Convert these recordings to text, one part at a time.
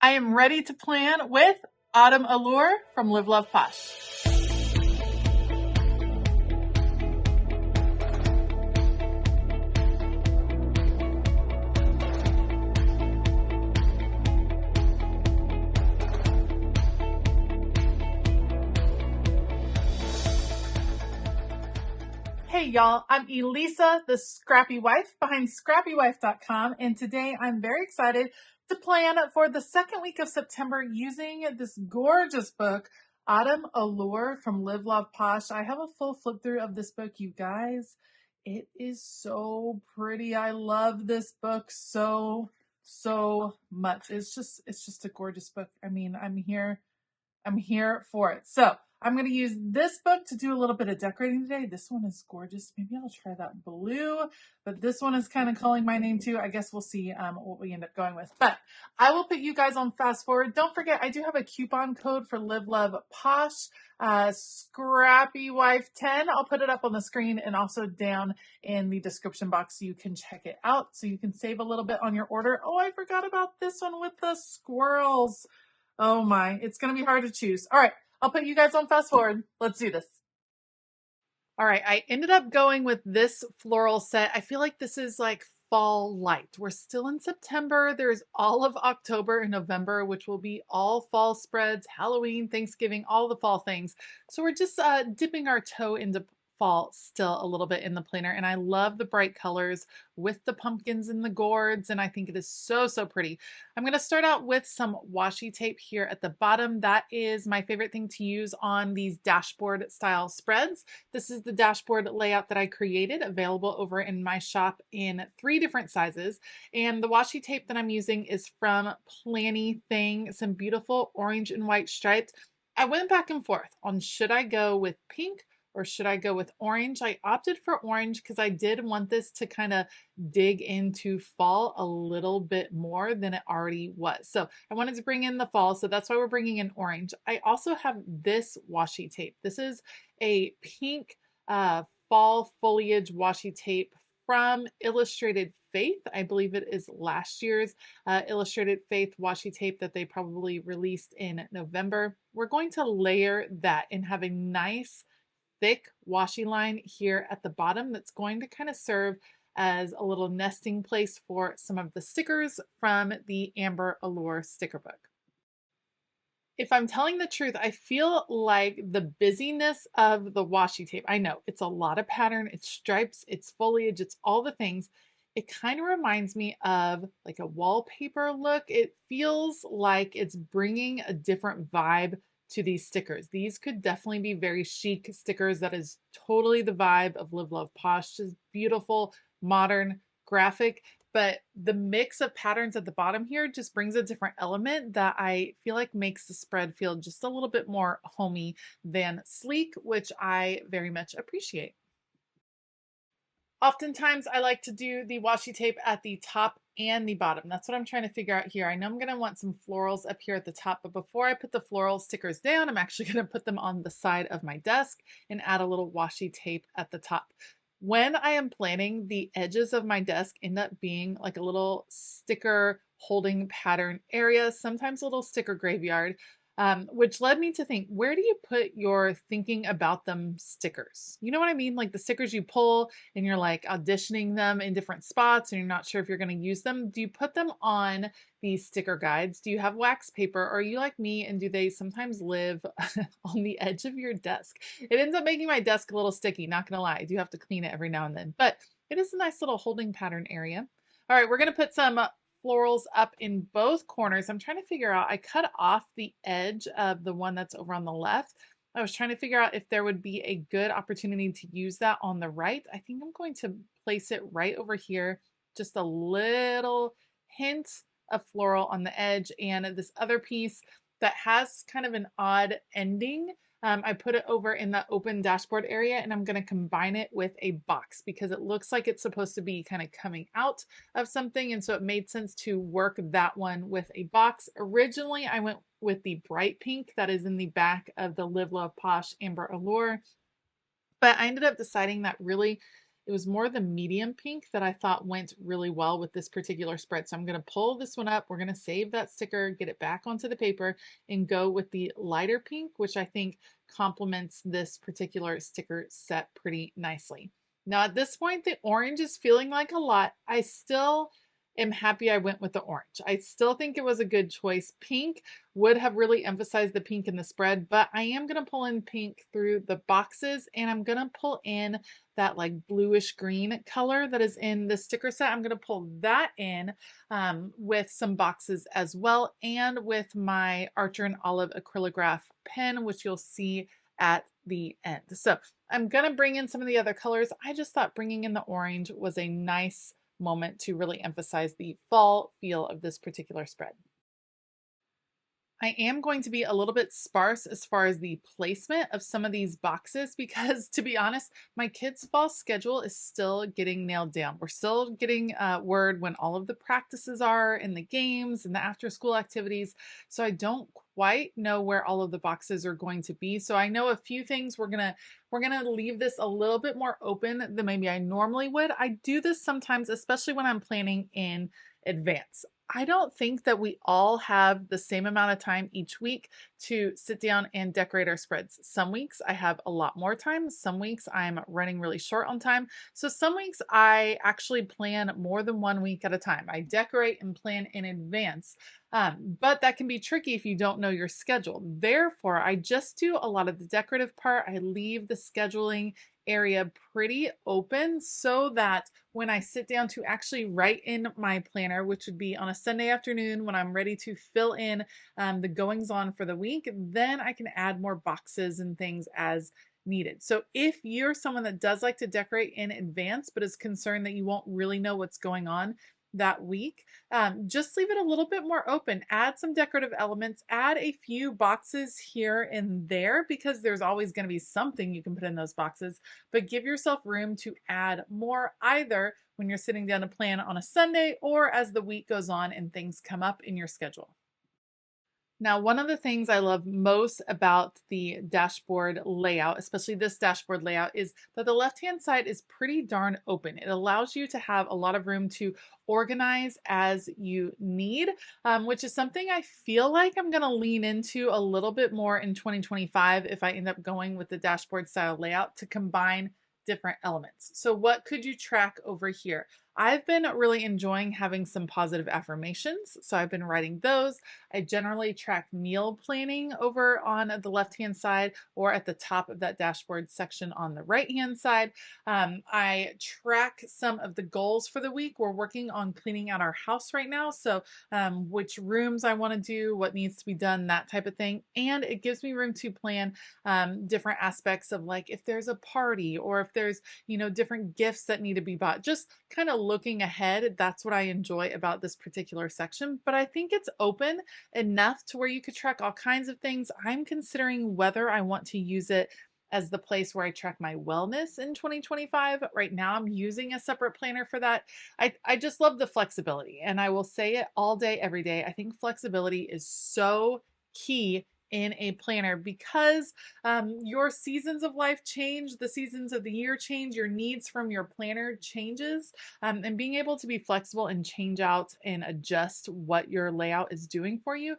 I am ready to plan with Autumn Allure from Live, Love Posh. Hey y'all, I'm Elisa, the Scrappy Wife behind ScrappyWife.com, and today I'm very excited to plan for the second week of September using this gorgeous book, Autumn Allure from Live, Love Posh. I have a full flip through of this book, you guys. It is so pretty. I love this book so much. It's just a gorgeous book. I mean, I'm here for it. So I'm going to use this book to do a little bit of decorating today. This one is gorgeous. Maybe I'll try that blue, but this one is kind of calling my name too. I guess we'll see what we end up going with. But I will put you guys on fast forward. Don't forget, I do have a coupon code for Live Love Posh, ScrappyWife10. I'll put it up on the screen and also down in the description box so you can check it out so you can save a little bit on your order. Oh, I forgot about this one with the squirrels. Oh my, it's going to be hard to choose. All right, I'll put you guys on fast forward. Let's do this. All right, I ended up going with this floral set. I feel like this is like fall light. We're still in September. There's all of October and November, which will be all fall spreads, Halloween, Thanksgiving, all the fall things. So we're just dipping our toe into fall still a little bit in the planner, and I love the bright colors with the pumpkins and the gourds, and I think it is so pretty. I'm going to start out with some washi tape here at the bottom. That is my favorite thing to use on these dashboard style spreads. This is the dashboard layout that I created, available over in my shop in 3 different sizes, and the washi tape that I'm using is from Planny Thing, some beautiful orange and white stripes. I went back and forth on should I go with pink or should I go with orange? I opted for orange because I did want this to kind of dig into fall a little bit more than it already was. So I wanted to bring in the fall, so that's why we're bringing in orange. I also have this washi tape. This is a pink fall foliage washi tape from Illustrated Faith. I believe it is last year's Illustrated Faith washi tape that they probably released in November. We're going to layer that and have a nice thick washi line here at the bottom that's going to kind of serve as a little nesting place for some of the stickers from the Amber Allure sticker book. If I'm telling the truth, I feel like the busyness of the washi tape, I know it's a lot of pattern, it's stripes, it's foliage, it's all the things. It kind of reminds me of like a wallpaper look. It feels like it's bringing a different vibe to these stickers. These could definitely be very chic stickers. That is totally the vibe of Live Love Posh. Just beautiful, modern, graphic. But the mix of patterns at the bottom here just brings a different element that I feel like makes the spread feel just a little bit more homey than sleek, which I very much appreciate. Oftentimes I like to do the washi tape at the top and the bottom. That's what I'm trying to figure out here. I know I'm going to want some florals up here at the top, but before I put the floral stickers down, I'm actually going to put them on the side of my desk and add a little washi tape at the top. When I am planning, the edges of my desk end up being like a little sticker holding pattern area, sometimes a little sticker graveyard. Which led me to think, where do you put your thinking about them stickers? You know what I mean? Like the stickers you pull and you're like auditioning them in different spots and you're not sure if you're going to use them. Do you put them on these sticker guides? Do you have wax paper? Or are you like me and do they sometimes live on the edge of your desk? It ends up making my desk a little sticky, not going to lie. I do have to clean it every now and then, but it is a nice little holding pattern area. All right, we're going to put some florals up in both corners. I'm trying to figure out, I cut off the edge of the one that's over on the left. I was trying to figure out if there would be a good opportunity to use that on the right. I think I'm going to place it right over here. Just a little hint of floral on the edge, and this other piece that has kind of an odd ending. I put it over in the open dashboard area, and I'm going to combine it with a box because it looks like it's supposed to be kind of coming out of something, and so it made sense to work that one with a box. Originally, I went with the bright pink that is in the back of the Live Love Posh Amber Allure, but I ended up deciding that really It was more the medium pink that I thought went really well with this particular spread. So I'm going to pull this one up. We're going to save that sticker, get it back onto the paper, and go with the lighter pink, which I think complements this particular sticker set pretty nicely. Now at this point, the orange is feeling like a lot. I still am happy I went with the orange. I still think it was a good choice. Pink would have really emphasized the pink in the spread, but I am going to pull in pink through the boxes, and I'm going to pull in that like bluish green color that is in the sticker set. I'm going to pull that in with some boxes as well, and with my Archer and Olive acrylograph pen, which you'll see at the end. So I'm going to bring in some of the other colors. I just thought bringing in the orange was a nice moment to really emphasize the fall feel of this particular spread. I am going to be a little bit sparse as far as the placement of some of these boxes because, to be honest, my kids' fall schedule is still getting nailed down. We're still getting word when all of the practices are and the games and the after school activities. So I don't quite know where all of the boxes are going to be. So I know a few things we're gonna leave this a little bit more open than maybe I normally would. I do this sometimes, especially when I'm planning in advance. I don't think that we all have the same amount of time each week to sit down and decorate our spreads. Some weeks I have a lot more time. Some weeks I'm running really short on time. So some weeks I actually plan more than 1 week at a time. I decorate and plan in advance. But that can be tricky if you don't know your schedule. Therefore, I just do a lot of the decorative part. I leave the scheduling area pretty open so that when I sit down to actually write in my planner, which would be on a Sunday afternoon when I'm ready to fill in the goings on for the week, then I can add more boxes and things as needed. So if you're someone that does like to decorate in advance, but is concerned that you won't really know what's going on that week, just leave it a little bit more open. Add some decorative elements, add a few boxes here and there because there's always going to be something you can put in those boxes, but give yourself room to add more either when you're sitting down to plan on a Sunday or as the week goes on and things come up in your schedule. Now, one of the things I love most about the dashboard layout, especially this dashboard layout, is that the left-hand side is pretty darn open. It allows you to have a lot of room to organize as you need, which is something I feel like I'm going to lean into a little bit more in 2025 if I end up going with the dashboard style layout to combine different elements. So what could you track over here? I've been really enjoying having some positive affirmations, so I've been writing those. I generally track meal planning over on the left-hand side or at the top of that dashboard section on the right-hand side. I track some of the goals for the week. We're working on cleaning out our house right now, so which rooms I want to do, what needs to be done, that type of thing. And it gives me room to plan different aspects of like if there's a party or if there's, different gifts that need to be bought. Just kind of looking ahead. That's what I enjoy about this particular section, but I think it's open enough to where you could track all kinds of things. I'm considering whether I want to use it as the place where I track my wellness in 2025. Right now, I'm using a separate planner for that. I just love the flexibility, and I will say it all day, every day. I think flexibility is so key in a planner because your seasons of life change, the seasons of the year change, your needs from your planner changes, and being able to be flexible and change out and adjust what your layout is doing for you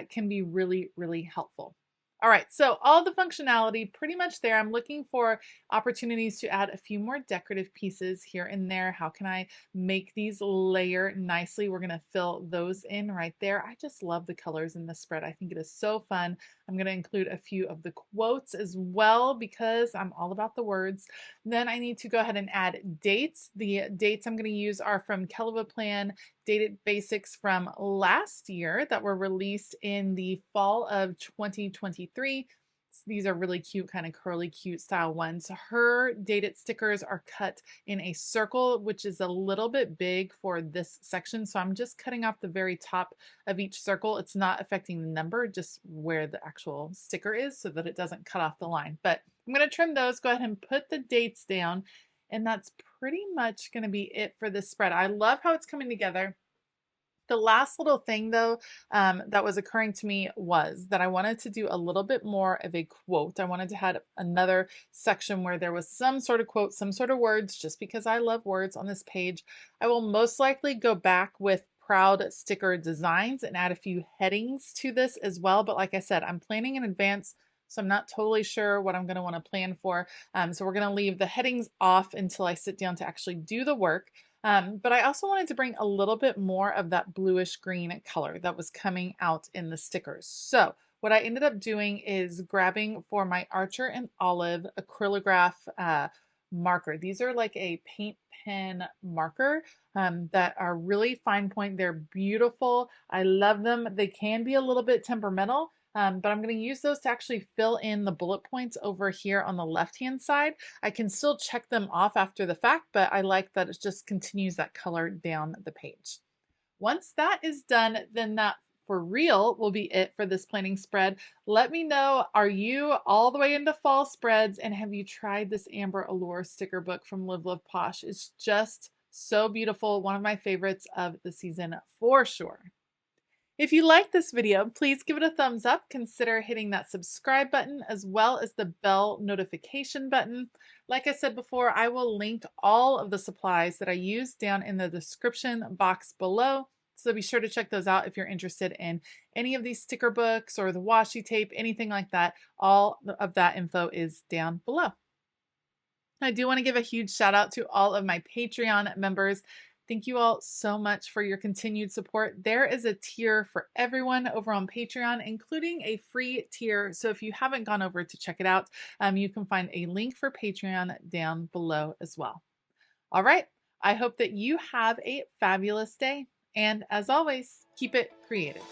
can be really, really helpful. All right, so all the functionality pretty much there. I'm looking for opportunities to add a few more decorative pieces here and there. How can I make these layer nicely? We're gonna fill those in right there. I just love the colors in this spread. I think it is so fun. I'm gonna include a few of the quotes as well because I'm all about the words. Then I need to go ahead and add dates. The dates I'm gonna use are from Kelva Plan Dated Basics from last year that were released in the fall of 2023. These are really cute, kind of curly, cute style ones. Her dated stickers are cut in a circle, which is a little bit big for this section. So I'm just cutting off the very top of each circle. It's not affecting the number, just where the actual sticker is so that it doesn't cut off the line. But I'm going to trim those, go ahead and put the dates down. And that's pretty much going to be it for this spread. I love how it's coming together. The last little thing though, that was occurring to me was that I wanted to do a little bit more of a quote. I wanted to have another section where there was some sort of quote, some sort of words, just because I love words on this page. I will most likely go back with proud sticker designs and add a few headings to this as well. But like I said, I'm planning in advance, so I'm not totally sure what I'm going to want to plan for. So we're going to leave the headings off until I sit down to actually do the work. But I also wanted to bring a little bit more of that bluish green color that was coming out in the stickers. So what I ended up doing is grabbing for my Archer and Olive acrylograph marker. These are like a paint pen marker that are really fine point. They're beautiful. I love them. They can be a little bit temperamental. But I'm going to use those to actually fill in the bullet points over here on the left-hand side. I can still check them off after the fact, but I like that it just continues that color down the page. Once that is done, then that for real will be it for this planning spread. Let me know, are you all the way into fall spreads, and have you tried this Amber Allure sticker book from Love Posh? It's just so beautiful. One of my favorites of the season for sure. If you like this video, please give it a thumbs up. Consider hitting that subscribe button as well as the bell notification button. Like I said before, I will link all of the supplies that I use down in the description box below. So be sure to check those out if you're interested in any of these sticker books or the washi tape, anything like that. All of that info is down below. I do want to give a huge shout out to all of my Patreon members. Thank you all so much for your continued support. There is a tier for everyone over on Patreon, including a free tier. So if you haven't gone over to check it out, you can find a link for Patreon down below as well. All right. I hope that you have a fabulous day. And as always, keep it creative.